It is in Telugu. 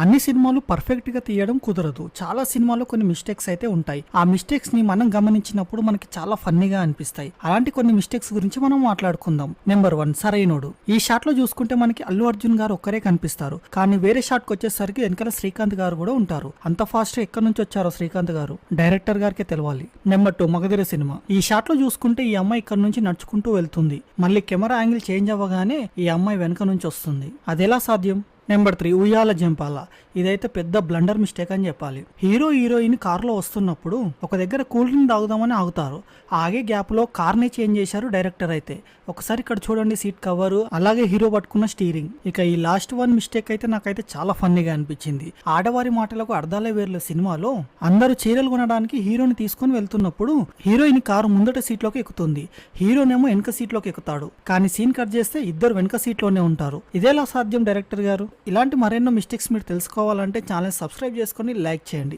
అన్ని సినిమాలు పర్ఫెక్ట్ గా తీయడం కుదరదు. చాలా సినిమాల్లో కొన్ని మిస్టేక్స్ అయితే ఉంటాయి. ఆ మిస్టేక్స్ ని మనం గమనించినప్పుడు మనకి చాలా ఫన్నీగా అనిపిస్తాయి. అలాంటి కొన్ని మిస్టేక్స్ గురించి మనం మాట్లాడుకుందాం. నెంబర్ 1, సరైనోడు. ఈ షాట్ లో చూసుకుంటే మనకి అల్లు అర్జున్ గారు ఒక్కరే కనిపిస్తారు. కానీ వేరే షాట్ కి వచ్చేసరికి వెనకాల శ్రీకాంత్ గారు కూడా ఉంటారు. అంత ఫాస్ట్ గా ఎక్కడి నుంచి వచ్చారో శ్రీకాంత్ గారు డైరెక్టర్ గారికే తెలవాలి. Number 2, Magadheera cinema. ఈ షాట్ లో చూసుకుంటే ఈ అమ్మాయి ఇక్కడ నుంచి నడుచుకుంటూ వెళ్తుంది. మళ్ళీ కెమెరా యాంగిల్ చేంజ్ అవ్వగానే ఈ అమ్మాయి వెనక నుంచి వస్తుంది. అదెలా సాధ్యం? నెంబర్ 3, ఉయ్యాల జంపాల. ఇదైతే పెద్ద బ్లండర్ మిస్టేక్ అని చెప్పాలి. హీరో హీరోయిన్ కారులో వస్తున్నప్పుడు ఒక దగ్గర కూల్ డ్రింక్ తాగుదామని ఆగుతారు. ఆగే గ్యాప్ లో కార్నే చేంజ్ చేశారు డైరెక్టర్ అయితే. ఒకసారి ఇక్కడ చూడండి, సీట్ కవర్ అలాగే హీరో పట్టుకున్న స్టీరింగ్. ఇక ఈ లాస్ట్ వన్ మిస్టేక్ అయితే నాకైతే చాలా ఫన్నీగా అనిపించింది. ఆడవారి మాటలకు అర్థాలే వేర్ల సినిమాలో అందరూ చీరలు కొనడానికి హీరోని తీసుకుని వెళ్తున్నప్పుడు హీరోయిన్ కారు ముందట సీట్ లోకి ఎక్కుతుంది, హీరోనేమో వెనక సీట్ లోకి ఎక్కుతాడు. కానీ సీన్ కట్ చేస్తే ఇద్దరు వెనక సీట్ లోనే ఉంటారు. ఇదేలా సాధ్యం డైరెక్టర్ గారు? ఇలాంటి మరెన్నో మిస్టేక్స్ మీరు తెలుసుకోవాలంటే ఛానల్ సబ్స్క్రైబ్ చేసుకొని లైక్ చేయండి.